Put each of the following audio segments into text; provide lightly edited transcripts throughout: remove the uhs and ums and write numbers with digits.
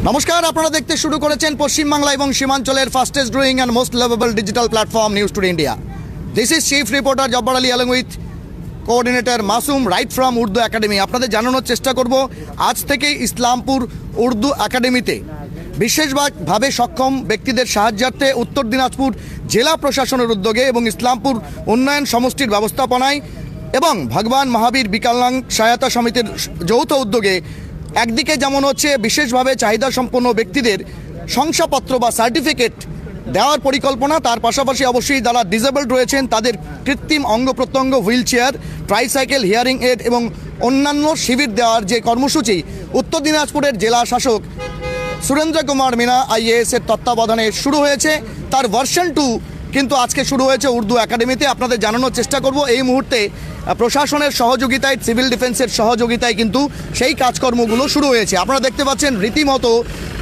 নমস্কার, আপনারা দেখতে শুরু করেছেন পশ্চিমবাংলা এবং সীমাঞ্চলের fastest growing and most lovable digital platform news today India. This is chief reporter Jabbar Ali along with coordinator Masum রাইট ফ্রম উর্দু একাডেমি। আপনাদের জানানোর চেষ্টা করব আজ থেকে ইসলামপুর উর্দু একাডেমিতে বিশেষভাবে সক্ষম ব্যক্তিদের সাহায্যার্থে উত্তর দিনাজপুর জেলা প্রশাসনের উদ্যোগে এবং ইসলামপুর উন্নয়ন সমষ্টির ব্যবস্থাপনায় এবং ভগবান মহাবীর বিকলাঙ্গ সহায়তা সমিতির যৌথ উদ্যোগে একদিকে যেমন হচ্ছে বিশেষভাবে চাহিদা সম্পন্ন ব্যক্তিদের শংসাপত্র বা সার্টিফিকেট দেওয়ার পরিকল্পনা, তার পাশাপাশি অবশ্যই যারা ডিসেবলড রয়েছেন তাদের কৃত্রিম অঙ্গ প্রত্যঙ্গ, wheel chair, tricycle, hearing add এবং অন্যান্য শিবির দেওয়ার যে কর্মসূচি উত্তর দিনাজপুরের জেলা শাসক সুরেন্দ্র কুমার মিনা IAS এর তত্ত্বাবধানে শুরু হয়েছে, তার ভার্সন 2 কিন্তু আজকে শুরু হয়েছে উর্দু একাডেমিতে। আপনাদের জানানোর চেষ্টা করব এই মুহূর্তে প্রশাসনের সহযোগিতায়, সিভিল ডিফেন্সের সহযোগিতায় কিন্তু সেই কাজকর্মগুলো শুরু হয়েছে। আপনারা দেখতে পাচ্ছেন রীতিমতো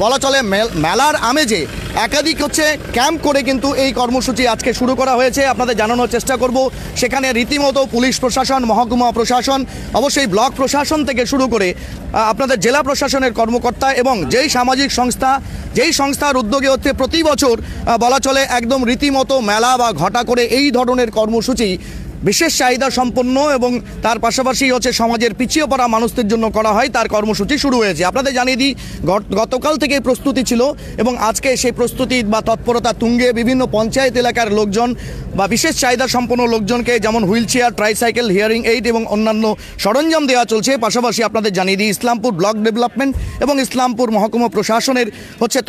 বলা চলে মেলার আমেজে একাধিক ক্যাম্প করে কিন্তু এই কর্মসূচি আজকে শুরু করা হয়েছে। আপনাদের জানানোর চেষ্টা করব সেখানে রীতিমতো পুলিশ প্রশাসন, মহকুমা প্রশাসন, অবশ্যই ব্লক প্রশাসন থেকে শুরু করে আপনাদের জেলা প্রশাসনের কর্মকর্তা এবং যেই সামাজিক সংস্থা, যেই সংস্থার উদ্যোগে হচ্ছে প্রতি বছর বলা চলে একদম রীতিমতো মেলা বা ঘটা করে এই ধরনের কর্মসূচি বিশেষ চাহিদা সম্পন্ন এবং তার পাশাপাশি হচ্ছে সমাজের পিছিয়ে পড়া মানুষদের জন্য করা হয়, তার কর্মসূচি শুরু হয়েছে। আপনাদের জানিয়ে দিই গতকাল থেকে প্রস্তুতি ছিল এবং আজকে সেই প্রস্তুতি বা তৎপরতা তুঙ্গে বিভিন্ন পঞ্চায়েত এলাকার লোকজন বা বিশেষ চাহিদা সম্পন্ন লোকজনকে যেমন wheel chair, tricycle, hearing aid এবং অন্যান্য সরঞ্জাম দেওয়া চলছে। পাশাপাশি আপনাদের জানিয়ে দিই ইসলামপুর ব্লক ডেভেলপমেন্ট এবং ইসলামপুর মহকুমা প্রশাসনের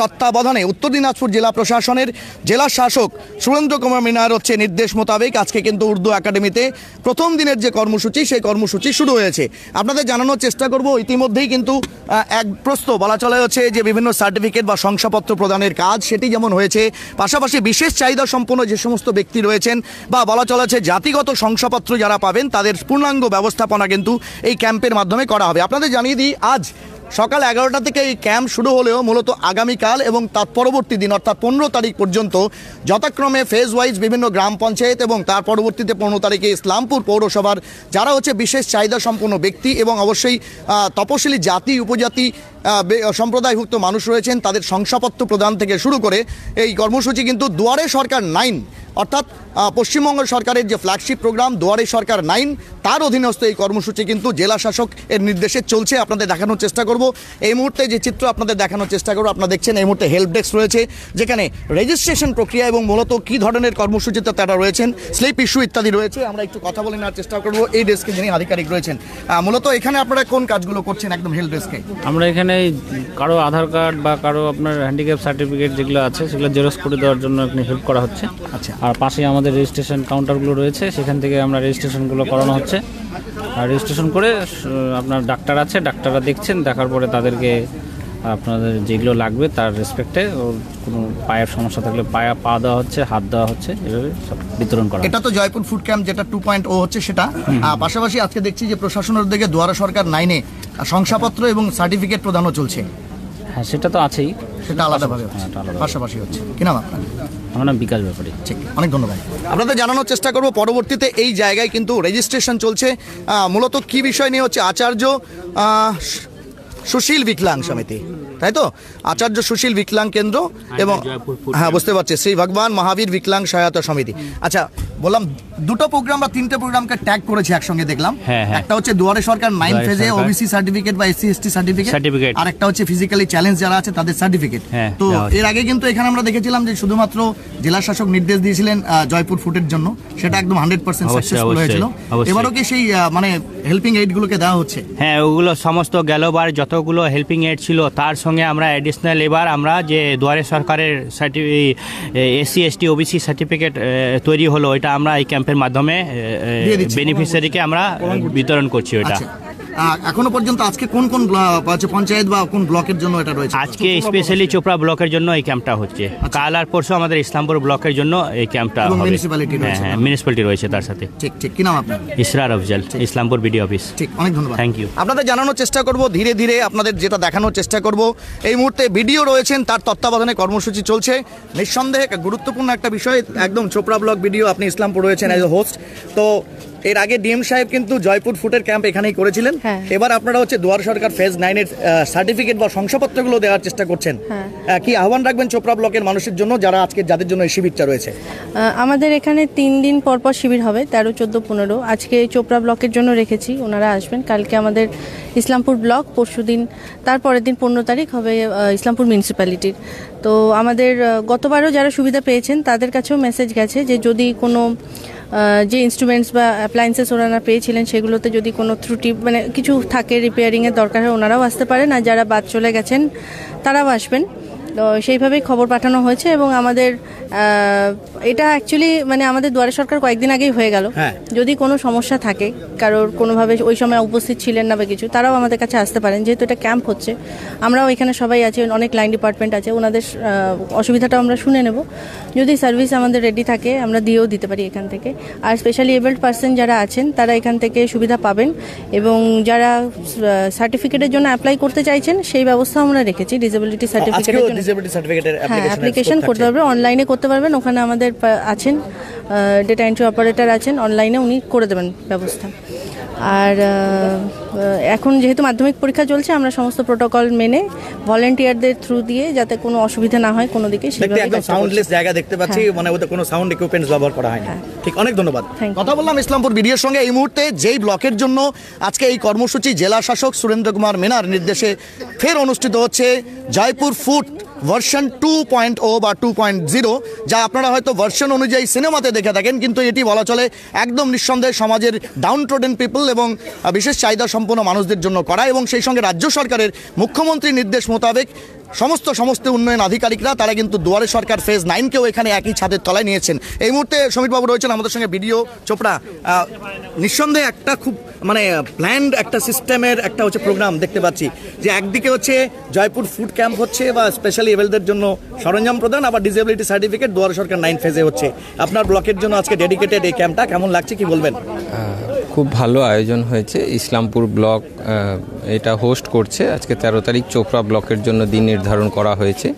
তত্ত্বাবধানে উত্তর দিনাজপুর জেলা প্রশাসনের জেলা শাসক সুরেন্দ্র কুমার মিনার নির্দেশ মোতাবেক আজকে কিন্তু উর্দু একাডেমিতে প্রথম দিনের যে কর্মসূচি সেই কর্মসূচি শুরু হয়েছে। আপনাদের জানানোর চেষ্টা করব ইতিমধ্যেই কিন্তু এক প্রস্ত বলা চলে যে বিভিন্ন সার্টিফিকেট বা শংসাপত্র প্রদানের কাজ সেটি যেমন হয়েছে, পাশাপাশি বিশেষ চাহিদা সম্পন্ন যে সমস্ত ব্যক্তি রয়েছেন বা বলা চলেছে জাতিগত শংসাপত্র যারা পাবেন তাদের পূর্ণাঙ্গ ব্যবস্থাপনা কিন্তু এই ক্যাম্পের মাধ্যমে করা হবে। আপনাদের জানিয়ে দিই আজ সকাল 11টা থেকে এই ক্যাম্প শুরু হলেও মূলত আগামীকাল এবং তার পরবর্তী দিন অর্থাৎ 15 তারিখ পর্যন্ত যথাক্রমে ফেজ ওয়াইজ বিভিন্ন গ্রাম পঞ্চায়েত এবং তার পরবর্তীতে 15 তারিখে ইসলামপুর পৌরসভার যারা বিশেষ চাহিদা সম্পন্ন ব্যক্তি এবং অবশ্যই তপশিলি জাতি উপজাতি সম্প্রদায়ভুক্ত মানুষ রয়েছেন তাদের শংসাপত্র প্রদান থেকে শুরু করে এই কর্মসূচি কিন্তু দুয়ারে সরকার 9 অর্থাৎ পশ্চিমবঙ্গ সরকারের যে ফ্ল্যাগশিপ প্রোগ্রাম দুয়ারে সরকার 9 তার অধীনস্থ এই কর্মসূচি কিন্তু জেলা শাসক এর নির্দেশে চলছে। আপনাদের দেখানোর চেষ্টা করব এই মুহূর্তে যে চিত্র আপনাদের দেখানোর চেষ্টা করব। আপনারা দেখছেন এই মুহূর্তে হেল্প ডেস্ক রয়েছে যেখানে রেজিস্ট্রেশন প্রক্রিয়া এবং মূলত কী ধরনের কর্মসূচিতে তারা রয়েছেন, স্লিপ ইস্যু ইত্যাদি রয়েছে। আমরা একটু কথা বলে নেওয়ার চেষ্টা করব এই ডেস্কে যিনি আধিকারিক রয়েছেন। মূলত এখানে আপনারা কোন কাজগুলো করছেন একদম হেল্প ডেস্কে? আমরা এখানে কারো আধার কার্ড বা কারো আপনার হ্যান্ডিক্যাপ সার্টিফিকেট যেগুলো আছে সেগুলো জেরক্স করে দেওয়ার জন্য এখানে হেল্প করা হচ্ছে। আচ্ছা, আর পাশে আমাদের রেজিস্ট্রেশন কাউন্টারগুলো রয়েছে, সেখান থেকে আমরা রেজিস্ট্রেশনগুলো করানো হচ্ছে। আর রেজিস্ট্রেশন করে আপনার ডাক্তার আছে, ডাক্তাররা দেখছেন, দেখার পরে তাদেরকে আপনাদের যেগুলো লাগবে তার রেসপেক্টে কোনো পায়ের সমস্যা থাকলে পা দেওয়া হচ্ছে, হাত দেওয়া হচ্ছে, এভাবে সব বিতরণ করা। এটা তো জয়পুর ফুড ক্যাম্প যেটা 2.0 হচ্ছে সেটা। পাশাপাশি আজকে দেখছি যে প্রশাসনের উদ্যোগে দুয়ারা সরকার 9 শংসাপত্র এবং সার্টিফিকেট প্রদানও চলছে। হ্যাঁ, সেটা তো আছেই, সেটা আলাদাভাবে পাশাপাশি হচ্ছে। কি নাম আপনার? আমার নাম বিকাশ ব্যাপারী। ঠিক, অনেক ধন্যবাদ। আপনাদের জানানোর চেষ্টা করব পরবর্তীতে এই জায়গায় কিন্তু রেজিস্ট্রেশন চলছে। মূলত কি বিষয় নিয়ে হচ্ছে? আচার্য সুশীল বিকলাঙ্গ সমিতি, তাই তো? আচার্য সুশীল বিকলাঙ্গ কেন্দ্র এবং হ্যাঁ বুঝতে পারছি শ্রী ভগবান মহাবীর বিকলাঙ্গ সহায়তা সমিতি। আচ্ছা, বললাম দুটো প্রোগ্রাম বা 3টে প্রোগ্রামকে ট্যাগ করেছে একসঙ্গে দেখলাম। একটা হচ্ছে দুয়ারে সরকার 9 ফেজে ওবিসি সার্টিফিকেট বা SC/ST সার্টিফিকেট, আর একটা হচ্ছে ফিজিক্যালি চ্যালেঞ্জ যারা আছে তাদের সার্টিফিকেট। তো এর আগে কিন্তু এখানে আমরা দেখেছিলাম যে শুধুমাত্র জেলা শাসক নির্দেশ দিয়েছিলেন জয়পুর ফুডের জন্য, সেটা একদম 100% সাকসেসফুল হয়েছিল। এবারও কি সেই মানে হেল্পিং এইড গুলোকে দেওয়া হচ্ছে? হ্যাঁ, ওগুলো সমস্ত গেলবার যতগুলো হেল্পিং এইড ছিল তার সঙ্গে আমরা অ্যাডিশনাল এবার আমরা যে দুয়ারে সরকারের SC/ST OBC সার্টিফিকেট তৈরি হলো, এটা আমরা এই ক্যাম্পের মাধ্যমে বেনিফিশিয়ারিকে আমরা বিতরণ করছি। ওটা এখনো পর্যন্ত আজকে কোন কোন পঞ্চায়েত বা কোন ব্লকের জন্য এটা রয়েছে? আজকে স্পেশালি চোপড়া ব্লকের জন্য এই ক্যাম্পটা হচ্ছে। কাল আর পরশু আমাদের ইসলামপুর ব্লকের জন্য এই ক্যাম্পটা হবে। হ্যাঁ, মিউনিসিপ্যালিটি রয়েছে তার সাথে। ঠিক ঠিক, কি নাম আপনার? ইসরার আফজাল, ইসলামপুর বিডি অফিস। ঠিক, অনেক ধন্যবাদ, থ্যাংক ইউ। আপনাদের জানানোর চেষ্টা করব ধীরে ধীরে, আপনাদের যেটা দেখানোর চেষ্টা করব এই মুহূর্তে ভিডিও রয়েছেন তার তত্ত্বাবধানে কর্মসূচি চলছে। নিঃসন্দেহে গুরুত্বপূর্ণ একটা বিষয়, একদম চোপড়া ব্লক ভিডিও, আপনি ইসলামপুর রয়েছেন অ্যাজ এ হোস্ট। তো এর আগে ডিএম সাহেব কিন্তু জয়পুর ফুটের ক্যাম্প এখানেই করেছিলেন। হ্যাঁ। এবার আপনারা হচ্ছে দুয়ারে সরকার ফেজ 9 এর সার্টিফিকেট বা শংসাপত্রগুলো দেওয়ার চেষ্টা করছেন। হ্যাঁ। কি আহ্বান রাখবেন চোপড়া ব্লকের মানুষের জন্য যারা আজকে যাদের জন্য এই শিবিরটা রয়েছে? আমাদের এখানে 3 দিন পর পর শিবির হবে, 13, 14, 15। আজকে চোপড়া ব্লকের জন্য রেখেছি, ওনারা আসবেন। কালকে আমাদের ইসলামপুর ব্লক, পরশুদিন তারপরের দিন 15 তারিখ হবে ইসলামপুর মিউনিসিপ্যালিটির। তো আমাদের গতবারও যারা সুবিধা পেয়েছেন তাদের কাছেও মেসেজ গেছে যে যদি কোনো যে ইনস্ট্রুমেন্টস বা অ্যাপ্লায়েন্সেস ওনারা পেয়েছিলেন সেগুলোতে যদি কোনো ত্রুটি মানে কিছু থাকে, রিপেয়ারিংয়ের দরকার হয়, ওনারাও আসতে পারেন। আর যারা বাদ চলে গেছেন তারাও আসবেন। তো সেইভাবেই খবর পাঠানো হয়েছে এবং আমাদের এটা অ্যাকচুয়ালি মানে আমাদের দুয়ারে সরকার কয়েকদিন আগেই হয়ে গেল। হ্যাঁ। যদি কোনো সমস্যা থাকে, কারোর কোনোভাবে ওই সময় উপস্থিত ছিলেন না বা কিছু, তারাও আমাদের কাছে আসতে পারেন। যেহেতু এটা ক্যাম্প হচ্ছে, আমরাও এখানে সবাই আছি, অনেক লাইন ডিপার্টমেন্ট আছে, ওনাদের অসুবিধাটা আমরা শুনে নেব। যদি সার্ভিস আমাদের রেডি থাকে আমরা দিয়েও দিতে পারি এখান থেকে। আর স্পেশালি এবলড পার্সন যারা আছেন তারা এখান থেকে সুবিধা পাবেন এবং যারা সার্টিফিকেটের জন্য অ্যাপ্লাই করতে চাইছেন সেই ব্যবস্থা আমরা রেখেছি। ডিসেবিলিটি সার্টিফিকেটের জন্য ডিসেবিলিটি সার্টিফিকেটের অ্যাপ্লিকেশন করতে পারবে, অনলাইনে করতে পারবেন। ওখানে আমাদের আছেন ডেটা এন্ট্রি অপারেটর আছেন, অনলাইনে উনি করে দেবেন ব্যবস্থা। আর এখন যেহেতু মাধ্যমিক পরীক্ষা চলছে, আমরা সমস্ত প্রোটোকল মেনে ভলেন্টিয়ারদের থ্রু দিয়ে যাতে কোনো অসুবিধা না হয় কোনো দিকে, সেভাবে একদম সাউন্ডলেস জায়গা দেখতে পাচ্ছি, মানে ওতে কোনো সাউন্ড ইকুইপমেন্টস ব্যবহার করা হয়নি। ঠিক, অনেক ধন্যবাদ। Thank you. কথা বললাম ইসলামপুর ভিডিওর সঙ্গে। এই মুহূর্তে যেই ব্লকের জন্য আজকে এই কর্মসূচি জেলা শাসক সুরেন্দ্র কুমার মিনার নির্দেশে ফের অনুষ্ঠিত হচ্ছে জয়পুর ফুট ভার্সন 2.0 বা 2.0, যা আপনারা হয়তো ভার্সন অনুযায়ী সিনেমাতে দেখে থাকেন, কিন্তু এটি বলা চলে একদম নিঃসন্দেহে সমাজের ডাউন ট্রোডেন পিপল এবং বিশেষ চাহিদা সম্পন্ন মানুষদের জন্য করা। এবং সেই সঙ্গে রাজ্য সরকারের মুখ্যমন্ত্রীর নির্দেশ মোতাবেক সমস্ত উন্নয়ন আধিকারিকরা তারা কিন্তু দুয়ারে সরকার ফেজ 9কেও এখানে একই ছাদের তলায় নিয়েছেন। এই মুহূর্তে সমীরবাবু রয়েছেন আমাদের সঙ্গে, ভিডিও চোপড়া। নিঃসন্দেহে একটা খুব মানে প্ল্যান্ড একটা সিস্টেমের একটা হচ্ছে প্রোগ্রাম দেখতে পাচ্ছি, যে একদিকে হচ্ছে জয়পুর ফুড ক্যাম্প হচ্ছে বা স্পেশালি এবেলদের জন্য সরঞ্জাম প্রদান, আবার ডিসেবিলিটি সার্টিফিকেট দুয়ারে সরকার 9 ফেজে হচ্ছে। আপনার ব্লকের জন্য আজকে ডেডিকেটেড এই ক্যাম্পটা কেমন লাগছে, কি বলবেন? খুব ভালো আয়োজন হয়েছে। ইসলামপুর ব্লক এটা হোস্ট করছে। আজকে 13 তারিখ চোপড়া ব্লকের জন্য দিন নির্ধারণ করা হয়েছে।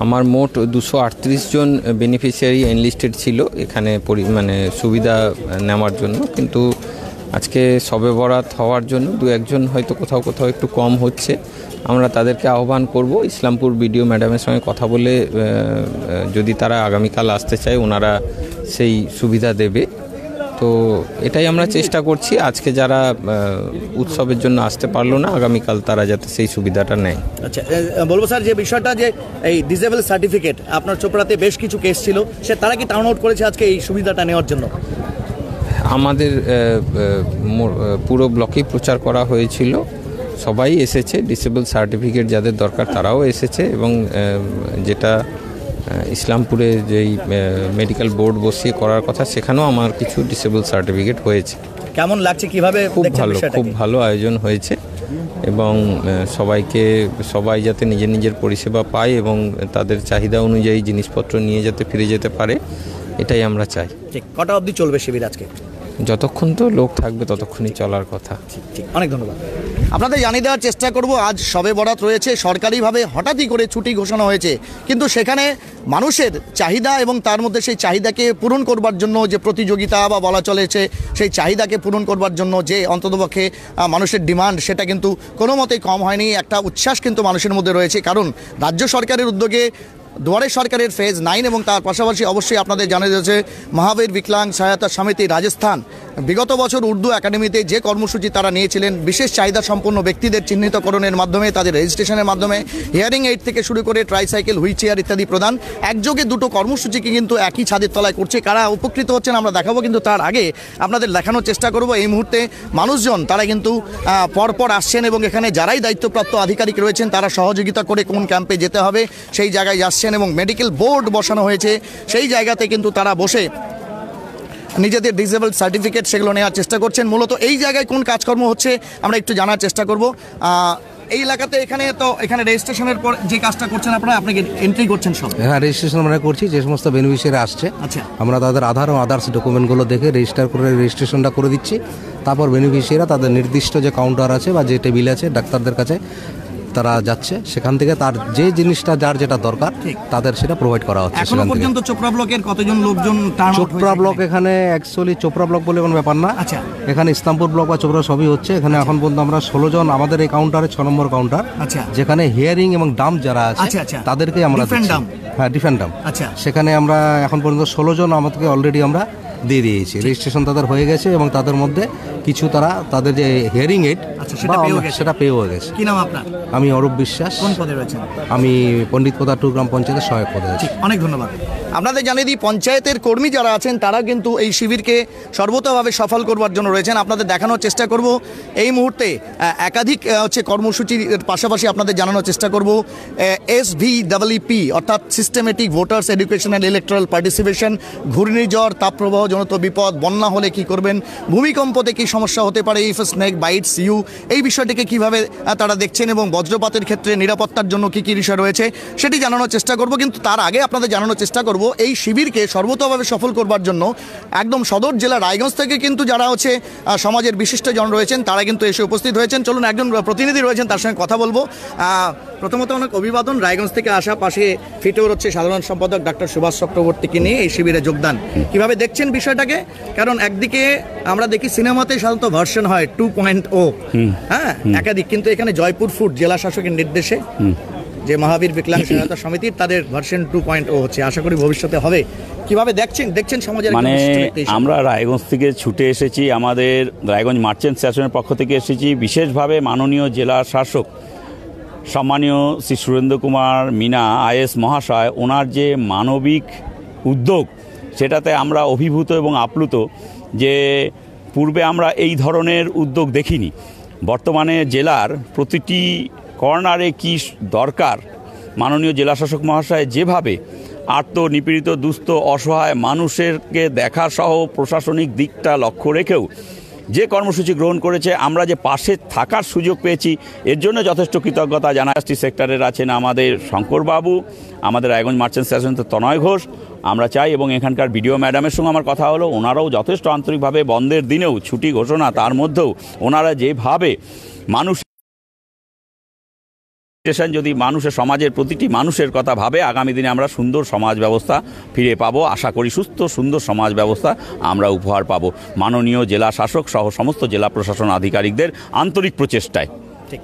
আমার মোট 238 জন বেনিফিশিয়ারি এনলিস্টেড ছিল এখানে মানে সুবিধা নেওয়ার জন্য, কিন্তু আজকে সবে বরাত হওয়ার জন্য 2-1 জন হয়তো কোথাও একটু কম হচ্ছে। আমরা তাদেরকে আহ্বান করব, ইসলামপুর বিডিও ম্যাডামের সঙ্গে কথা বলে যদি তারা আগামীকাল আসতে চায় ওনারা সেই সুবিধা দেবে। তো এটাই আমরা চেষ্টা করছি, আজকে যারা উৎসবের জন্য আসতে পারলো না আগামীকাল তারা যাতে সেই সুবিধাটা নেয়। আচ্ছা, বলবো স্যার যে বিষয়টা যে এই ডিসেবল সার্টিফিকেট আপনার চোপড়াতে বেশ কিছু কেস ছিল, সে তারা কি টার্ন আউট করেছে আজকে এই সুবিধাটা নেওয়ার জন্য? আমাদের পুরো ব্লকেই প্রচার করা হয়েছিল, সবাই এসেছে। ডিসেবল সার্টিফিকেট যাদের দরকার তারাও এসেছে এবং যেটা ইসলামপুরে যেই মেডিকেল বোর্ড বসিয়ে করার কথা সেখানেও আমার কিছু ডিসেবল সার্টিফিকেট হয়েছে। কেমন লাগছে, কিভাবে? খুব ভালো আয়োজন হয়েছে এবং সবাই যাতে নিজের পরিষেবা পায় এবং তাদের চাহিদা অনুযায়ী জিনিসপত্র নিয়ে যাতে ফিরে যেতে পারে, এটাই আমরা চাই। ঠিক, কটা অবধি চলবে শিবির আজকে? যতক্ষণ তো লোক থাকবে ততক্ষণই চলার কথা। ঠিক, অনেক ধন্যবাদ। আপনাদের জানিয়ে দেওয়ার চেষ্টা করব, আজ শবে বরাত রয়েছে, সরকারিভাবে হঠাৎই করে ছুটি ঘোষণা হয়েছে, কিন্তু সেখানে মানুষের চাহিদা এবং তার মধ্যে সেই চাহিদাকে পূরণ করবার জন্য যে প্রতিযোগিতা বা বলা চলেছে সেই চাহিদাকে পূরণ করবার জন্য যে অন্ততপক্ষে মানুষের ডিমান্ড, সেটা কিন্তু কোনো মতেই কম হয়নি। একটা উচ্ছ্বাস কিন্তু মানুষের মধ্যে রয়েছে, কারণ রাজ্য সরকারের উদ্যোগে দুয়ারে সরকারের ফেজ 9 এবং তার পাশাপাশি অবশ্যই আপনাদের জানা যাচ্ছে মহাবীর বিকলাঙ্গ সহায়তা সমিতি রাজস্থান বিগত বছর উর্দু একাডেমিতে যে কর্মসূচি তারা নিয়েছিলেন, বিশেষ চাহিদা সম্পন্ন ব্যক্তিদের চিহ্নিতকরণের মাধ্যমে, তাদের রেজিস্ট্রেশনের মাধ্যমে, হিয়ারিং এইড থেকে শুরু করে ট্রাইসাইকেল, হুইল চেয়ার ইত্যাদি প্রদান, একযোগে দুটো কর্মসূচিকে কিন্তু একই ছাদের তলায় করছে। কারা উপকৃত হচ্ছেন আমরা দেখাবো, কিন্তু তার আগে আপনাদের দেখানোর চেষ্টা করব এই মুহূর্তে মানুষজন তারা কিন্তু পরপর আসছেন এবং এখানে যারাই দায়িত্বপ্রাপ্ত আধিকারিক রয়েছেন তারা সহযোগিতা করে কোন ক্যাম্পে যেতে হবে সেই জায়গায় যাচ্ছেন এবং মেডিকেল বোর্ড বসানো হয়েছে সেই জায়গাতে কিন্তু তারা বসে নিজেদের ডিসেবল সার্টিফিকেট সেগুলো নেওয়ার চেষ্টা করছেন। মূলত এই জায়গায় কোন কাজকর্ম হচ্ছে আমরা একটু জানার চেষ্টা করব। এই এলাকাতে এখানে রেজিস্ট্রেশনের পর যে কাজটা করছেন আপনারা, আপনি এন্ট্রি করছেন সব? হ্যাঁ, রেজিস্ট্রেশন আমরা করছি। যে সমস্ত বেনিফিশিয়ারি আসছে, আচ্ছা, আমরা তাদের আধার ও আদার্স ডকুমেন্টগুলো দেখে রেজিস্টার করে রেজিস্ট্রেশনটা করে দিচ্ছি। তারপর বেনিফিশিয়ারিরা তাদের নির্দিষ্ট যে কাউন্টার আছে বা যে টেবিল আছে ডাক্তারদের কাছে তারা যাচ্ছে, সেখান থেকে তার যে জিনিসটা যার যেটা দরকার তাদের সেটা প্রোভাইড করা হচ্ছে। এখনো পর্যন্ত চোপড়া ব্লকের কতজন লোকজন টার্ন আউট চোপড়া ব্লক এখানে অ্যাকচুয়ালি চোপড়া ব্লক বলে কোনো ব্যাপার না, আচ্ছা। এখানে ইসলামপুর ব্লক বা চোপড়া সবই হচ্ছে। এখানে এখন পর্যন্ত আমরা 16 জন, আমাদের এই কাউন্টারে 6 নম্বর কাউন্টার, আচ্ছা। যেখানে হিয়ারিং এবং ডাম্প যারা আছে আচ্ছা, আচ্ছা। তাদেরকে আমরা Different দিচ্ছি। dump? হ্যাঁ, ডিফেন্ড ডাম্প। আচ্ছা। সেখানে আমরা এখন পর্যন্ত 16 জন আমাদেরকে অলরেডি আমরা দিয়ে দিয়েছি, রেজিস্ট্রেশন তাদের হয়ে গেছে এবং তাদের মধ্যে কিছু তারা তাদের যে হিয়ারিং এইড আচ্ছা, সেটা পেয়েও গেছে। সেটা পেয়েও গেছে। কি নাম আপনার? আমি অরূপ বিশ্বাস। কোন পদে রয়েছেন? আমি পণ্ডিত পদা 2 গ্রাম পঞ্চায়েতের সহায়ক পদে আছি। অনেক ধন্যবাদ। আপনাদের জানিয়ে দিই, পঞ্চায়েতের কর্মী যারা আছেন তারা কিন্তু এই শিবিরকে সর্বতভাবে সফল করবার জন্য রয়েছেন। আপনাদের দেখানোর চেষ্টা করব এই মুহূর্তে একাধিক কর্মসূচির পাশাপাশি আপনাদের জানানোর চেষ্টা করব SVEEP অর্থাৎ systematic voters education and electoral participation, ঘূর্ণিঝড়, তাপপ্রবাহজনিত বিপদ, বন্যা হলে কি করবেন, ভূমিকম্পতে কি সমস্যা হতে পারে, ইফ স্নেক বাইটস ইউ, এই বিষয়টিকে কিভাবে তারা দেখছেন এবং বজ্রপাতের ক্ষেত্রে নিরাপত্তার জন্য কি কি বিষয় রয়েছে সেটি জানানোর চেষ্টা করব। কিন্তু তার আগে আপনাদের জানানোর চেষ্টা করব এই শিবিরকে সর্বতভাবে সফল করবার জন্য একদম সদর জেলা রায়গঞ্জ থেকে কিন্তু যারা হচ্ছে সমাজের বিশিষ্ট জন রয়েছেন তারা কিন্তু এসে উপস্থিত হয়েছেন। চলুন একজন প্রতিনিধি রয়েছেন, তার সঙ্গে কথা বলবো। প্রথমত অনেক অভিবাদন, রায়গঞ্জ থেকে আসা। পাশে ফিটেওর হচ্ছে সাধারণ সম্পাদক ডাক্তার সুভাষ চক্রবর্তীকে নিয়ে এই শিবিরে যোগদান। কিভাবে দেখছেন বিষয়টাকে? কারণ একদিকে আমরা দেখি সিনেমাতে সাধারণত ভার্সন হয় 2.0, হ্যাঁ, একাধিক, কিন্তু এখানে জয়পুর ফুড জেলা শাসকের নির্দেশে যে মহাবীর বিকলাঙ্গ সহায়তা সমিতির তাদের ভার্সন 2.0 হচ্ছে, আশা করি ভবিষ্যতে হবে। কিভাবে দেখছেন সমাজের মানে আমরা রায়গঞ্জ থেকে ছুটে এসেছি, আমাদের রায়গঞ্জ মার্চেন্ট অ্যাসোসিয়েশনের পক্ষ থেকে এসেছি বিশেষভাবে মাননীয় জেলা শাসক সম্মানীয় শ্রী সুরেন্দ্র কুমার মিনা IAS মহাশয়, ওনার যে মানবিক উদ্যোগ সেটাতে আমরা অভিভূত এবং আপ্লুত যে পূর্বে আমরা এই ধরনের উদ্যোগ দেখিনি। বর্তমানে জেলার প্রতিটি কর্নারে কি দরকার, মাননীয় জেলাশাসক মহাশয় যেভাবে আত্মনিপীড়িত দুস্থ অসহায় মানুষেরকে দেখা সহ প্রশাসনিক দিকটা লক্ষ্য রেখেও যে কর্মসূচি গ্রহণ করেছে, আমরা যে পাশে থাকার সুযোগ পেয়েছি এর জন্য যথেষ্ট কৃতজ্ঞতা জানাই। সেক্টরের আছেন আমাদের শঙ্করবাবু, আমাদের রায়গঞ্জ মার্চেন্ট অ্যাসোসিয়েশনের তনয় ঘোষ, আমরা চাই, এবং এখানকার বিডিও ম্যাডামের সঙ্গে আমার কথা হলো, ওনারাও যথেষ্ট আন্তরিকভাবে বন্ধের দিনেও ছুটি ঘোষণা তার মধ্যেও ওনারা যেভাবে মানুষ যদি মানুষের সমাজের প্রতিটি মানুষের কথা ভাবে, আগামী দিনে আমরা সুন্দর সমাজ ব্যবস্থা ফিরে পাবো। আশা করি সুস্থ সুন্দর সমাজ ব্যবস্থা আমরা উপহার পাবো মাননীয় জেলা শাসক সহ সমস্ত জেলা প্রশাসন আধিকারিকদের আন্তরিক প্রচেষ্টায়। ঠিক,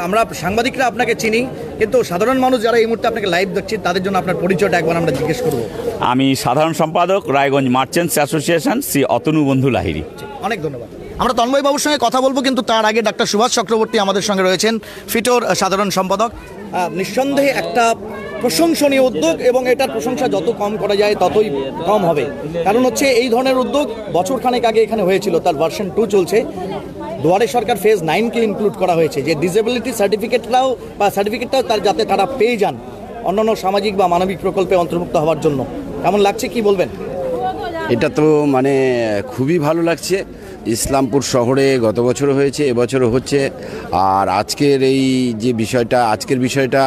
আমরা সাংবাদিকরা আপনাকে চিনি, কিন্তু সাধারণ মানুষ যারা এই মুহূর্তে আপনাকে লাইভ দেখছেন তাদের জন্য আপনার পরিচয়টা একবার আমরা জিজ্ঞেস করব। আমি সাধারণ সম্পাদক রায়গঞ্জ মার্চেন্টস অ্যাসোসিয়েশন, শ্রী অতনু বন্ধু লাহিড়ী। অনেক ধন্যবাদ। আমরা তন্ময় বাবুর সঙ্গে কথা বলবো, কিন্তু তার আগে ডাক্তার সুভাষ চক্রবর্তী আমাদের সঙ্গে রয়েছেন, ফিটোর সাধারণ সম্পাদক। নিঃসন্দেহে একটা প্রশংসনীয় উদ্যোগ, এবং এটার প্রশংসা যত কম করা যায় ততই কম হবে। কারণ হচ্ছে এই ধরনের উদ্যোগ বছরখানেক আগে এখানে হয়েছিল, তার ভার্সন 2 চলছে। দুয়ারে সরকার ফেজ 9কে ইনক্লুড করা হয়েছে, যে ডিসেবিলিটি সার্টিফিকেটটাও তার যাতে তারা পেয়ে যান অন্যান্য সামাজিক বা মানবিক প্রকল্পে অন্তর্ভুক্ত হওয়ার জন্য। কেমন লাগছে, কি বলবেন? এটা তো মানে খুবই ভালো লাগছে। ইসলামপুর শহরে গত বছরও হয়েছে, এবছরও হচ্ছে। আর আজকের বিষয়টা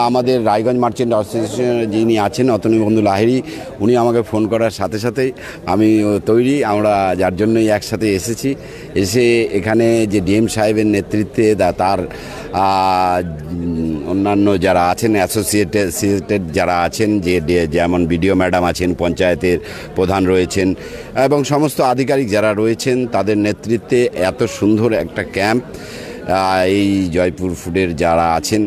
আমাদের রায়গঞ্জ মার্চেন্ট অ্যাসোসিয়েশনের যিনি আছেন অতনু বন্ধু লাহিড়ী, উনি আমাকে ফোন করার সাথে সাথেই আমি তৈরি, আমরা যার জন্যই একসাথে এসে এখানে যে ডিএম সাহেবের নেতৃত্বে তার অন্যান্য যারা আছেন অ্যাসোসিয়েটেড যারা আছেন, যেমন বিডিও ম্যাডাম আছেন, পঞ্চায়েতের প্রধান রয়েছেন এবং সমস্ত আধিকারিক যারা রয়েছেন, তাদের নেতৃত্বে এত সুন্দর একটা ক্যাম্প এই জয়পুর ফুডের যারা আছেন,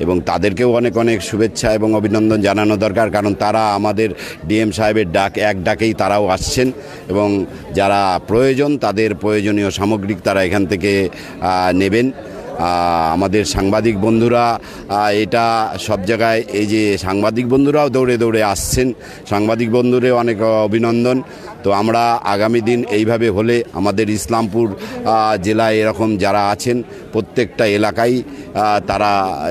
এবং তাদেরকেও অনেক অনেক শুভেচ্ছা এবং অভিনন্দন জানানো দরকার। কারণ তারা আমাদের ডিএম সাহেবের এক ডাকেই তারাও আসছেন, এবং যারা প্রয়োজন তাদের প্রয়োজনীয় সামগ্রিক তারা এখান থেকে নেবেন। আমাদের সাংবাদিক বন্ধুরা এটা সব জায়গায়, এই যে সাংবাদিক বন্ধুরাও দৌড়ে দৌড়ে আসছেন, সাংবাদিক বন্ধুরেও অনেক অভিনন্দন। তো আমরা আগামী দিন এইভাবে হলে আমাদের ইসলামপুর জেলায় এরকম যারা আছেন প্রত্যেকটা এলাকায় তারা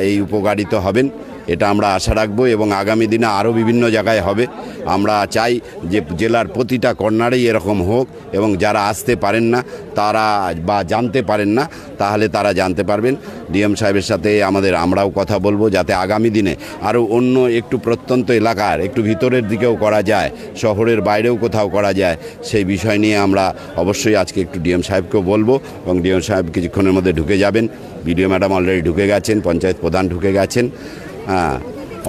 এই উপকারিত হবেন। এটা আমরা আশা রাখবো এবং আগামী দিনে আরও বিভিন্ন জায়গায় হবে। আমরা চাই যে জেলার প্রতিটা কর্নারেই এরকম হোক এবং যারা আসতে পারেন না তারা বা জানতে পারেন না তাহলে তারা জানতে পারবেন। ডিএম সাহেবের সাথে আমরাও কথা বলবো যাতে আগামী দিনে আরও অন্য একটু প্রত্যন্ত এলাকার একটু ভিতরের দিকেও করা যায়, শহরের বাইরেও কোথাও করা যায়, সেই বিষয় নিয়ে আমরা অবশ্যই আজকে একটু ডিএম সাহেবকেও বলবো এবং ডিএম সাহেব কিছুক্ষণের মধ্যে ঢুকে যাবেন। বিডিও ম্যাডাম অলরেডি ঢুকে গেছেন, পঞ্চায়েত প্রধান ঢুকে গেছেন। হ্যাঁ,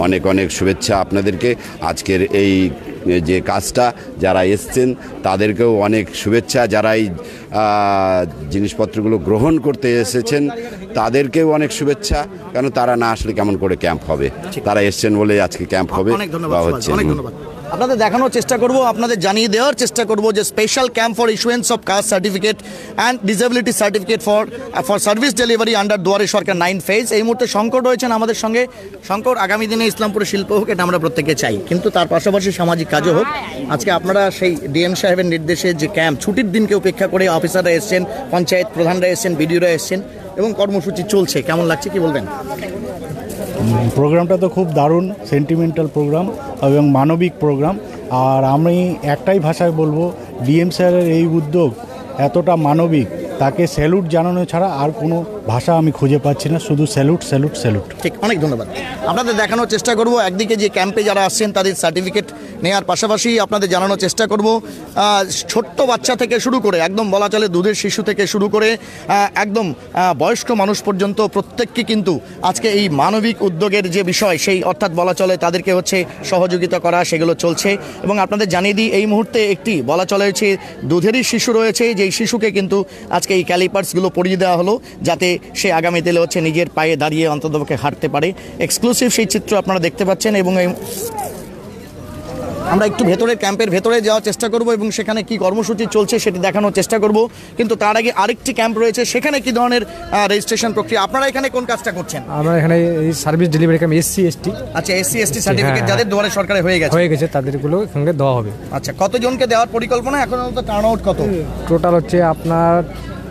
অনেক অনেক শুভেচ্ছা আপনাদেরকে আজকের এই যে কাজটা যারা এসছেন তাদেরকেও অনেক শুভেচ্ছা, যারা এই জিনিসপত্রগুলো গ্রহণ করতে এসেছেন তাদেরকেও অনেক শুভেচ্ছা, কারণ তারা না আসলে কেমন করে ক্যাম্প হবে, তারা এসছেন বলে আজকে ক্যাম্প হবে বা হচ্ছে। আপনাদের দেখানোর চেষ্টা করব, আপনাদের জানিয়ে দেওয়ার চেষ্টা করব যে special camp for issuance of caste certificate and disability certificate for service delivery under Duare Sarkar 9 phase. এই মুহূর্তে শঙ্কর রয়েছেন আমাদের সঙ্গে। শঙ্কর, আগামী দিনে ইসলামপুরে শিল্প হোক এটা আমরা প্রত্যেকে চাই, কিন্তু তার পাশাপাশি সামাজিক কাজও হোক। আজকে আপনারা সেই ডিএম সাহেবের নির্দেশে যে ক্যাম্প, ছুটির দিনকে উপেক্ষা করে অফিসাররা এসছেন, পঞ্চায়েত প্রধানরা এসছেন, বিডিওরা এসছেন এবং কর্মসূচি চলছে, কেমন লাগছে কি বলবেন? প্রোগ্রামটা তো খুব দারুণ, সেন্টিমেন্টাল প্রোগ্রাম এবং মানবিক প্রোগ্রাম। আর আমি একটাই ভাষায় বলবো, ডিএম স্যারের এই উদ্যোগ এতটা মানবিক, তাকে স্যালুট জানানো ছাড়া আর কোনো ভাষা আমি খুঁজে পাচ্ছি না, শুধু স্যালুট স্যালুট স্যালুট। ঠিক, অনেক ধন্যবাদ। আপনাদের দেখানোর চেষ্টা করব একদিকে যে ক্যাম্পে যারা আসছেন তাদের সার্টিফিকেট নেওয়ার পাশাপাশি আপনাদের জানানোর চেষ্টা করব ছোট্ট বাচ্চা থেকে শুরু করে একদম বলা চলে দুধের শিশু থেকে শুরু করে একদম বয়স্ক মানুষ পর্যন্ত প্রত্যেককে কিন্তু আজকে এই মানবিক উদ্যোগের যে বিষয় সেই অর্থাৎ বলা চলে তাদেরকে হচ্ছে সহযোগিতা করা, সেগুলো চলছে। এবং আপনাদের জানিয়ে দিই এই মুহূর্তে একটি বলা চলে হচ্ছে দুধেরই শিশু রয়েছে, যেই শিশুকে কিন্তু আজকে এই ক্যালিপার্সগুলো পরিয়ে দেওয়া হলো যাতে সে আগামী দিনে হচ্ছে নিজের পায়ে দাঁড়িয়ে অন্ততপক্ষে হাঁটতে পারে। এক্সক্লুসিভ সেই চিত্র আপনারা দেখতে পাচ্ছেন এবং আমরা একটু ভেতরের ক্যাম্পের ভেতরে যাওয়ার চেষ্টা করব এবং সেখানে কি কর্মসূচি চলছে সেটি দেখানোর চেষ্টা করব। কিন্তু তার আগে আরেকটি ক্যাম্প রয়েছে, সেখানে কি ধরনের রেজিস্ট্রেশন প্রক্রিয়া? আপনারা এখানে কোন কাজটা করছেন? আমরা এখানে এই service delivery camp SC ST. আচ্ছা, এসসি এসটি সার্টিফিকেট যাদের দুয়ারে সরকারে হয়ে গেছে তাদেরগুলো এখানে দেওয়া হবে। আচ্ছা, কতজনকে দেওয়ার পরিকল্পনা এখন? টার্ন আউট কত? টোটাল হচ্ছে আপনার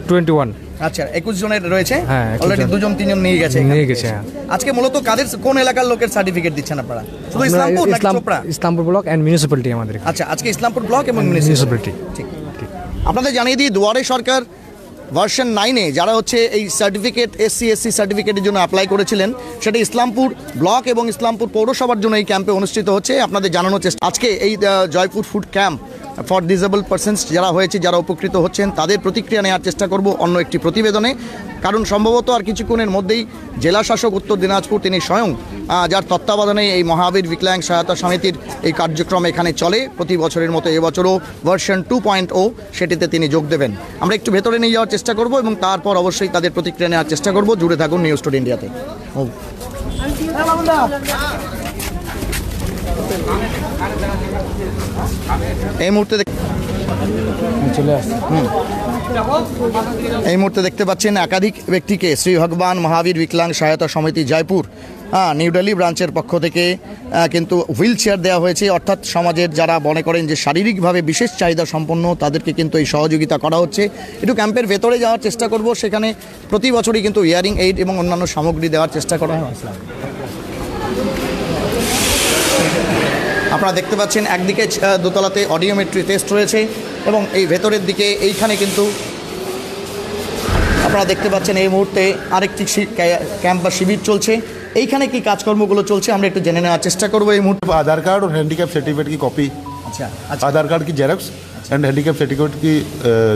21। আচ্ছা, 21 জনের রয়েছে, হ্যাঁ অলরেডি 2-3 নিয়ে গেছে। আজকে মূলত কাদের কোন এলাকার লোকের সার্টিফিকেট দিচ্ছেন আপনারা? শুধু ইসলামপুর নাকি Chopra? Islampur block and municipality আমাদের। আচ্ছা, আজকে ইসলামপুর ব্লক এবং মিউনিসিপ্যালিটি। ঠিক, আপনাদের জানিয়ে দিই দুয়ারে সরকার ভার্সন 9-এ যারা হচ্ছে এই সার্টিফিকেট এসসি এসসি সার্টিফিকেটের জন্য অ্যাপ্লাই করেছিলেন, সেটা ইসলামপুর ব্লক এবং ইসলামপুর পৌরসভার জন্য এই ক্যাম্পে অনুষ্ঠিত হচ্ছে। আপনাদের জানানোর চেষ্টা আজকে এই Jaipur food camp for disable persons যারা হয়েছে, যারা উপকৃত হচ্ছেন তাদের প্রতিক্রিয়া নেওয়ার চেষ্টা করব অন্য একটি প্রতিবেদনে। কারণ সম্ভবত আর কিছুক্ষণের মধ্যেই জেলা শাসক উত্তর দিনাজপুর তিনি স্বয়ং, যার তত্ত্বাবধানে এই মহাবীর বিকলাঙ্গ সহায়তা সমিতির এই কার্যক্রম এখানে চলে প্রতি বছরের মতো এবছরও ভার্সন 2.0 সেটিতে তিনি যোগ দেবেন। আমরা একটু ভেতরে নিয়ে যাওয়ার চেষ্টা করব এবং তারপর অবশ্যই তাদের প্রতিক্রিয়া নেওয়ার চেষ্টা করব। জুড়ে থাকুন নিউজ টুডে ইন্ডিয়াতে। এই মুহূর্তে দেখতে পাচ্ছেন একাধিক ব্যক্তিকে শ্রী ভগবান মহাবীর বিকলাঙ্গ সহায়তা সমিতি জয়পুর নিউ দিল্লি ব্রাঞ্চের পক্ষ থেকে কিন্তু হুইল চেয়ার দেওয়া হয়েছে। অর্থাৎ সমাজের যারা মনে করেন যে শারীরিকভাবে বিশেষ চাহিদা সম্পন্ন তাদেরকে কিন্তু এই সহযোগিতা করা হচ্ছে। একটু ক্যাম্পের ভেতরে যাওয়ার চেষ্টা করব, সেখানে প্রতি বছরই কিন্তু হিয়ারিং এইড এবং অন্যান্য সামগ্রী দেওয়ার চেষ্টা করা হয়। আপনারা দেখতে পাচ্ছেন একদিকে দোতলাতে অডিওমেট্রি টেস্ট রয়েছে এবং এই ভেতরের দিকে এইখানে কিন্তু আপনারা দেখতে পাচ্ছেন এই মুহূর্তে আরেকটি ক্যাম্প বা শিবির চলছে। এইখানে কি কাজকর্মগুলো চলছে আমরা একটু জেনে নেওয়ার চেষ্টা করবো। এই মুহূর্তে आधार कार्ड और हैंडीकैप सर्टिफिकेट की कॉपी। अच्छा, आधार कार्ड की जेरॉक्स एंड हैंडीकैप सर्टिफिकेट की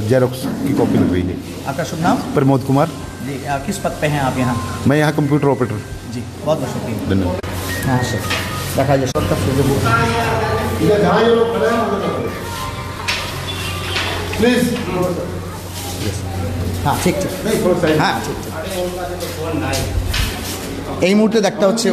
जेरॉक्स की कॉपी लग रही है। आपका शुभ नाम? प्रमोद कुमार जी। किस पद पे हैं आप यहाँ? मैं यहाँ कंप्यूटर ऑपरेटर। जी, बहुत बहुत शुक्रिया, धन्यवाद। हाँ सर, देखा जाए सबका प्लीज। हाँ ठीक ठीक, हाँ ठीक ठीक। এই মুহূর্তে দেখতে হচ্ছে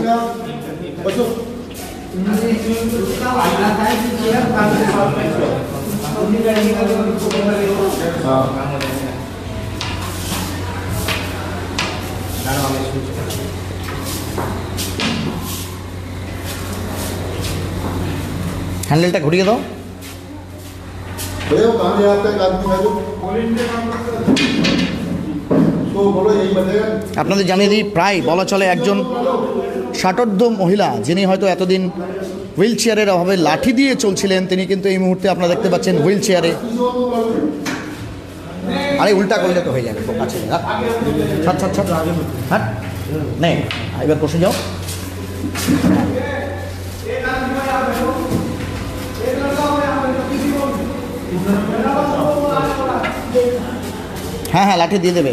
হ্যান্ডেলটা ঘুরিয়ে দাও। আপনাদের জানিয়ে দিই প্রায় বলা চলে একজন ষাটোর্ধ্ব মহিলা, যিনি হয়তো এতদিন হুইল চেয়ারের অভাবে লাঠি দিয়ে চলছিলেন, তিনি কিন্তু এই মুহূর্তে আপনারা দেখতে পাচ্ছেন হুইল চেয়ারে। আরে উল্টা করলে তো হয়ে যাবে, কাছে হ্যাঁ নেই, এবার বসে যাও। হ্যাঁ হ্যাঁ, লাঠি দিয়ে দেবে।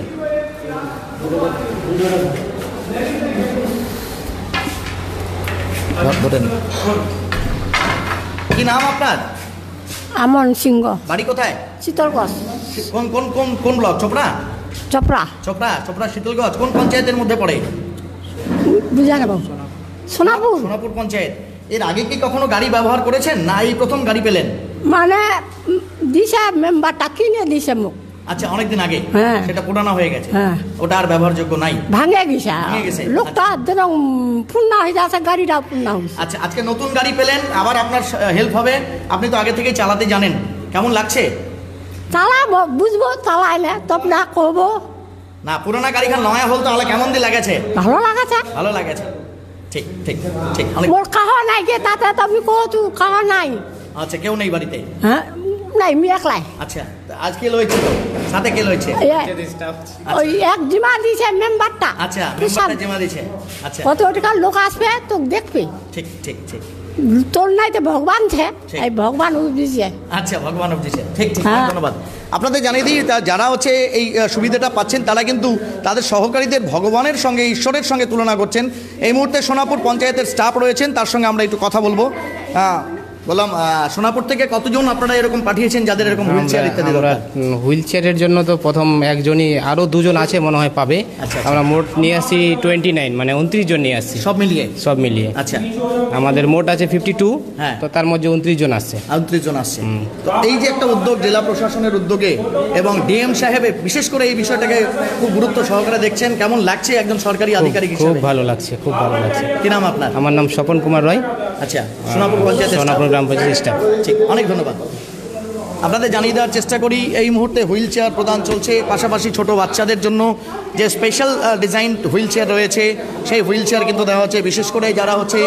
কি নাম আপনার? আমন সিংহ। বাড়ি কোথায়? শীতলগঞ্জ। কোন কোন কোন কোন ব্লক? চোপড়া? চোপড়া। চোপড়া, চোপড়া শীতলগঞ্জ। কোন পঞ্চায়েতের মধ্যে পড়ে? বুঝা নেব। সোনাপুর। সোনাপুর পঞ্চায়েত। এর আগে কি কখনো গাড়ি ব্যবহার করেছেন, না এই প্রথম গাড়ি পেলেন? মানে দিশা মেম্বারটা কিনে দিছে মুখ। আচ্ছা, অনেকদিন আগে। হ্যাঁ। সেটা পুরানো হয়ে গেছে। হ্যাঁ। ওটা আর ব্যবহারযোগ্য নাই। ভাঙে গেছে। ভেঙে গেছে। লোকটা যেরকম পূর্ণা হয়ে যাচ্ছে, গাড়িটা পূর্ণা হয়েছে। আচ্ছা, আজকে নতুন গাড়ি পেলেন, আবার আপনার হেল্প হবে। আপনি তো আগে থেকে চালাতে জানেন, কেমন লাগছে? চালাবো, বুঝবো, চালাইলে তব না করবো। না, পুরোনো গাড়িখান নয়া হল, তাহলে কেমন দিয়ে লাগাছে? ভালো লাগাছে। ভালো লাগাছে। ঠিক ঠিক ঠিক। মোর কাহা নাই গে, তাতে তুমি কতু কাহা নাই। আচ্ছা, কেউ নেই বাড়িতে? হ্যাঁ, নাই, আমি একলাই। আচ্ছা, আজ কে লইছে? সাথে কে লইছে? ওই এক জিমা দিছে মেম্বারটা। আচ্ছা, মেম্বারটা জিমা দিছে। আচ্ছা, কত টাকার লোক আসবে তো দেখবে। ঠিক ঠিক ঠিক। তোর নাই তো ভগবান ছে, এই ভগবান দিছে। আচ্ছা, ভগবান দিছে। ঠিক ঠিক, হ্যাঁ। ধন্যবাদ। আপনাদের জানিয়ে দিই, যারা হচ্ছে এই সুবিধাটা পাচ্ছেন, তারা কিন্তু তাদের সহকারীদের ভগবানের সঙ্গে, ঈশ্বরের সঙ্গে তুলনা করছেন। এই মুহূর্তে সোনাপুর পঞ্চায়েতের স্টাফ রয়েছেন, তার সঙ্গে আমরা একটু কথা বলবো। বললাম, সোনাপুর থেকে কতজন আপনারা এরকম পাঠিয়েছেন যাদের এরকম হুইল চেয়ার ইত্যাদি দরকার? হুইল চেয়ারের জন্য তো প্রথম একজনই, আরও দুজন আছে মনে হয় পাবে। আমরা মোট নিয়ে আসছি 29, মানে 29 জন নিয়ে আসছি সব মিলিয়ে। সব মিলিয়ে। আচ্ছা, আমাদের মোট আছে 52। হ্যাঁ, তো তার মধ্যে 29 জন আসছে। 29 জন আসছে। তো এই যে একটা উদ্যোগ জেলা প্রশাসনের উদ্যোগে এবং ডিএম সাহেবে বিশেষ করে এই বিষয়টাকে খুব গুরুত্ব সহকারে দেখছেন, কেমন লাগছে একজন সরকারি আধিকারিক হিসেবে? খুব ভালো লাগছে, খুব ভালো লাগছে। কি নাম আপনার? আমার নাম স্বপন কুমার রায়। আচ্ছা, সোনাপুর পঞ্চায়েত, সোনাপুর গ্রাম পঞ্চায়েত স্টাফ। ঠিক, অনেক ধন্যবাদ। আপনাদের জানিয়ে দেওয়ার চেষ্টা করি, এই মুহূর্তে হুইল চেয়ার প্রদান চলছে, পাশাপাশি ছোট বাচ্চাদের জন্য যে স্পেশাল ডিজাইন হুইল চেয়ার রয়েছে, সেই হুইল চেয়ার কিন্তু দেওয়া হচ্ছে। বিশেষ করে যারা হচ্ছে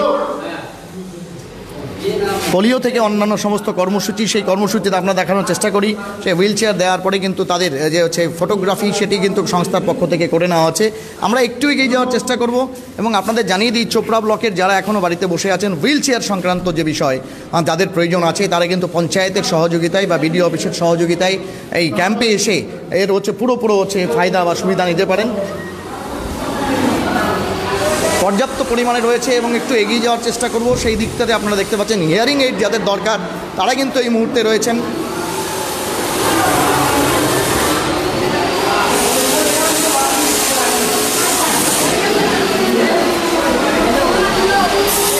পোলিও থেকে অন্যান্য সমস্ত কর্মসূচি, সেই কর্মসূচিতে আমরা দেখানোর চেষ্টা করি। সেই হুইল চেয়ার দেওয়ার পরে কিন্তু তাদের যে হচ্ছে ফটোগ্রাফি, সেটি কিন্তু সংস্থার পক্ষ থেকে করে নেওয়া হচ্ছে। আমরা একটু এগিয়ে যাওয়ার চেষ্টা করব এবং আপনাদের জানিয়ে দিই, চোপড়া ব্লকের যারা এখনও বাড়িতে বসে আছেন, হুইল চেয়ার সংক্রান্ত যে বিষয় যাদের প্রয়োজন আছে, তারা কিন্তু পঞ্চায়েতের সহযোগিতায় বা বিডিও অফিসের সহযোগিতায় এই ক্যাম্পে এসে এর হচ্ছে পুরো হচ্ছে ফায়দা বা সুবিধা নিতে পারেন। পর্যাপ্ত পরিমাণে রয়েছে এবং একটু এগিয়ে যাওয়ার চেষ্টা করব সেই দিকটাতে। আপনারা দেখতে পাচ্ছেন হিয়ারিং এইড যাদের দরকার, তারা কিন্তু এই মুহূর্তে রয়েছেন।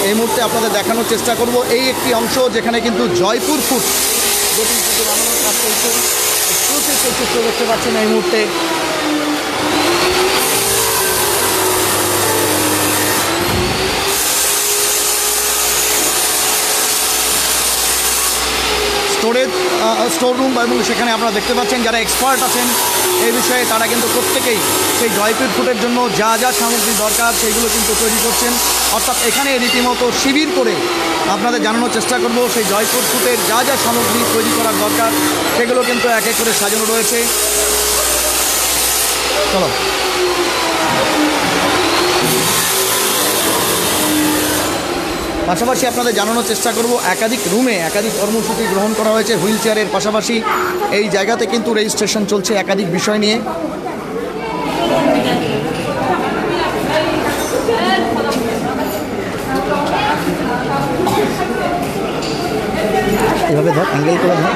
এই মুহূর্তে আপনাদের দেখানোর চেষ্টা করব এই একটি অংশ, যেখানে কিন্তু জয়পুর ফুট বানানোর কাজ চলছে। দেখতে পাচ্ছেন এই মুহূর্তে স্টোর রুম, এবং সেখানে আপনারা দেখতে পাচ্ছেন যারা এক্সপার্ট আছেন এই বিষয়ে, তারা কিন্তু প্রত্যেকেই সেই জয়পুর ফুটের জন্য যা যা সামগ্রী দরকার সেগুলো কিন্তু তৈরি করছেন। অর্থাৎ এখানে রীতিমতো শিবির করে আপনাদের জানানোর চেষ্টা করব সেই জয়পুর ফুটের যা যা সামগ্রী তৈরি করার দরকার সেগুলো কিন্তু এক এক করে সাজানো রয়েছে। চলো, পাশাপাশি আপনাদের জানানোর চেষ্টা করব একাধিক রুমে একাধিক কর্মসূচি গ্রহণ করা হয়েছে হুইল চেয়ারের পাশাপাশি। এই জায়গাতে কিন্তু রেজিস্ট্রেশন চলছে একাধিক বিষয় নিয়ে। এভাবে ধর, অ্যাঙ্গেল করে ধর।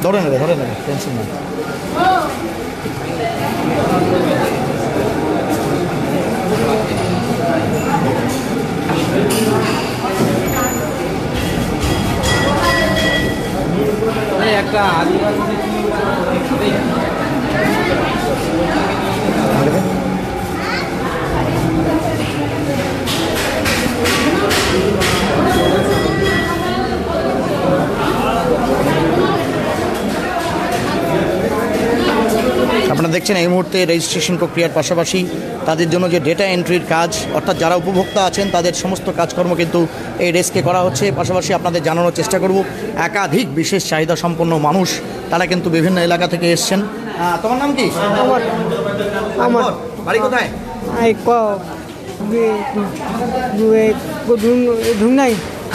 ধরে নেবে টেনশন নেই। একটা দেখছেন এই মুহূর্তে রেজিস্ট্রেশন প্রক্রিয়ার পাশাপাশি তাদের জন্য যে ডেটা এন্ট্রির কাজ, অর্থাৎ যারা উপভোক্তা আছেন তাদের সমস্ত কাজকর্ম কিন্তু এই ডেস্কে করা হচ্ছে। পাশাপাশি আপনাদের জানানোর চেষ্টা করব একাধিক বিশেষ চাহিদা সম্পন্ন মানুষ তারা কিন্তু বিভিন্ন এলাকা থেকে এসছেন। তোমার নাম কি? আমার বাড়ি কোথায়?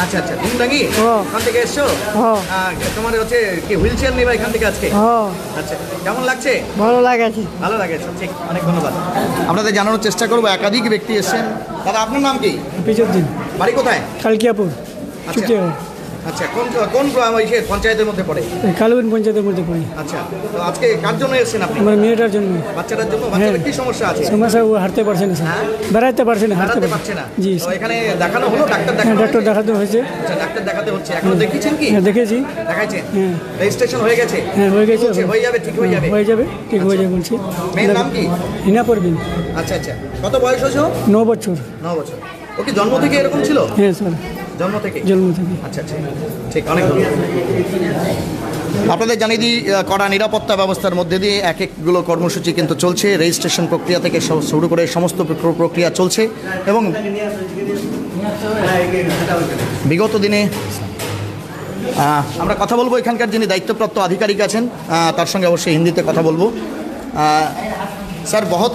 আচ্ছা আচ্ছা, ধুমডাঙ্গি ওখান থেকে এসছো? তোমার হচ্ছে কি হুইল চেয়ার নেবা এখান থেকে আজকে? আচ্ছা, কেমন লাগছে? ভালো লাগছে। ভালো লাগছে, ঠিক, অনেক ধন্যবাদ। আপনাদের জানানোর চেষ্টা করবো একাধিক ব্যক্তি এসছেন। দাদা আপনার নাম কি? পিছুদ্দিন। বাড়ি কোথায়? কালকিয়াপুর। আচ্ছা, কোন কোন পঞ্চায়েতের মধ্যে পড়ে? কালুন পঞ্চায়েতের মধ্যে পড়ে। আচ্ছা, তো আজকে কার জন্য এসেছেন আপনি? আমার মেয়েটার জন্য। বাচ্চাটার জন্য? বাচ্চাটার কি সমস্যা আছে? সমস্যা, ও হাঁটতে পারছে না, বেড়াতে পারছে না, হাঁটতে পারছে না। জি, তো এখানে দেখানো হলো? ডাক্তার দেখাতে হয়েছে। আচ্ছা, ডাক্তার দেখাতে হচ্ছে। এখনো দেখিয়েছেন কি? হ্যাঁ, দেখেছি। দেখাইছেন? রেজিস্ট্রেশন হয়ে গেছে? হ্যাঁ, হয়ে গেছে। হয়ে যাবে, ঠিক হয়ে যাবে? হয়ে যাবে, ঠিক হয়ে যাবে বলছি। মেয়ের নাম কি? হিনা পরবিন। আচ্ছা আচ্ছা, কত বয়স হয়েছে? 9 বছর। 9 বছর। ও কি জন্ম থেকে এরকম ছিল? হ্যাঁ স্যার, জন্ম থেকে। আচ্ছা আচ্ছা, ঠিক, অনেক ধন্যবাদ। আপনাদের জানিয়ে দিই, কড়া নিরাপত্তা ব্যবস্থার মধ্যে দিয়ে এক একগুলো কর্মসূচি কিন্তু চলছে। রেজিস্ট্রেশন প্রক্রিয়া থেকে শুরু করে সমস্ত প্রক্রিয়া চলছে এবং বিগত দিনে আমরা কথা বলবো এখানকার যিনি দায়িত্বপ্রাপ্ত আধিকারিক আছেন তার সঙ্গে অবশ্যই হিন্দিতে কথা বলবো। স্যার, बहुत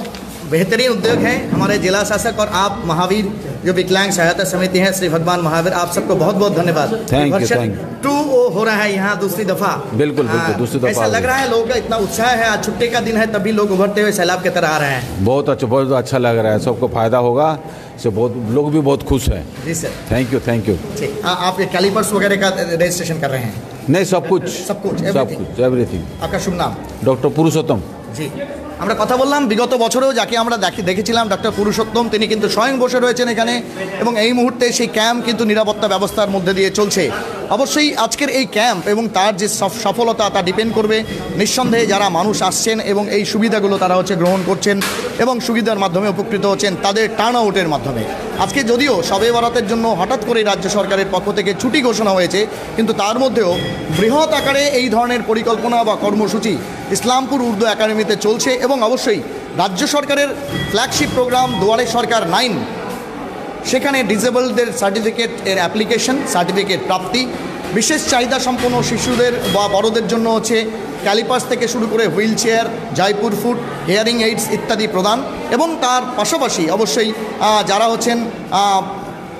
बेहतरीन उद्योग है हमारे जिला शासक और आप महावीर जो विकलांग सहायता समिति है श्री भगवान महावीर, आप सबको बहुत बहुत धन्यवाद। Thank you. 2 हो रहा है यहाँ दूसरी दफा। बिल्कुल दूसरी दफा। ऐसा लग रहा है लोगों का इतना उत्साह है, आज छुट्टी का दिन है तभी लोग उभरते हुए सैलाब की तरह आ रहे हैं। बहुत अच्छा लग रहा है, सबको फायदा होगा, से बहुत लोग भी बहुत खुश हैं। जी सर, थैंक यू। ठीक, आप ये कैलिपर्स वगैरह का रजिस्ट्रेशन कर रहे हैं? नहीं, सब कुछ एवरीथिंग। आपका शुभ नाम? डॉक्टर पुरुषोत्तम। জি, আমরা কথা বললাম বিগত বছরেও যাকে আমরা দেখেছিলাম ডক্টর পুরুষোত্তম, তিনি কিন্তু স্বয়ং বসে রয়েছেন এখানে এবং এই মুহূর্তে সেই ক্যাম্প কিন্তু নিরাপত্তা ব্যবস্থার মধ্যে দিয়ে চলছে। অবশ্যই আজকের এই ক্যাম্প এবং তার যে সফলতা তা ডিপেন্ড করবে নিঃসন্দেহে যারা মানুষ আসছেন এবং এই সুবিধাগুলো তারা গ্রহণ করছেন এবং সুবিধার মাধ্যমে উপকৃত হচ্ছেন তাদের টার্ন আউটের মাধ্যমে। আজকে যদিও শবে বরাতের জন্য হঠাৎ করে রাজ্য সরকারের পক্ষ থেকে ছুটি ঘোষণা হয়েছে, কিন্তু তার মধ্যেও বৃহৎ আকারে এই ধরনের পরিকল্পনা বা কর্মসূচি ইসলামপুর উর্দু একাডেমিতে চলছে এবং অবশ্যই রাজ্য সরকারের ফ্ল্যাগশিপ প্রোগ্রাম দুয়ারে সরকার 9, সেখানে ডিসেবলদের সার্টিফিকেটের অ্যাপ্লিকেশন, সার্টিফিকেট প্রাপ্তি, বিশেষ চাহিদা সম্পন্ন শিশুদের বা বড়দের জন্য ক্যালিপাস থেকে শুরু করে wheel chair, Jaipur foot, hearing AIDS ইত্যাদি প্রদান এবং তার পাশাপাশি অবশ্যই যারা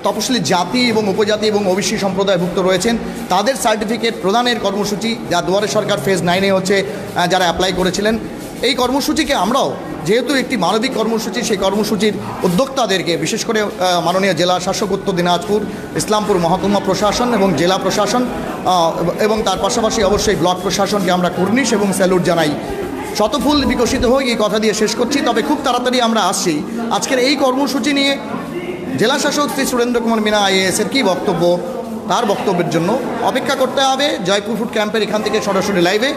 তপশিলি জাতি এবং উপজাতি এবং ওবিসি সম্প্রদায়ভুক্ত রয়েছেন তাদের সার্টিফিকেট প্রদানের কর্মসূচি যা দুয়ারে সরকার ফেজ 9-এ যারা অ্যাপ্লাই করেছিলেন। এই কর্মসূচিকে আমরাও যেহেতু একটি মানবিক কর্মসূচি, সেই কর্মসূচির উদ্যোক্তাদেরকে বিশেষ করে মাননীয় জেলা শাসক উত্তর দিনাজপুর, ইসলামপুর মহকুমা প্রশাসন এবং জেলা প্রশাসন এবং তার পাশাপাশি অবশ্যই ব্লক প্রশাসনকে আমরা কুর্নিশ এবং স্যালুট জানাই। শতফুল বিকশিত হোক এই কথা দিয়ে শেষ করছি। তবে খুব তাড়াতাড়ি আমরা আসছি আজকের এই কর্মসূচি নিয়ে জেলা শাসক শ্রী সুরেন্দ্র কুমার মিনা আইএএসের কী বক্তব্য, তার বক্তব্যের জন্য অপেক্ষা করতে হবে জয়পুর ফুড ক্যাম্পের এখান থেকে সরাসরি লাইভে।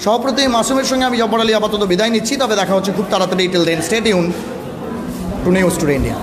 সহপ্রতি মাসুমের সঙ্গে আমি জব্বার আলী আপাতত বিদায় নিচ্ছি, তবে দেখা হচ্ছে খুব তাড়াতাড়ি। Till then stay tuned to news today India.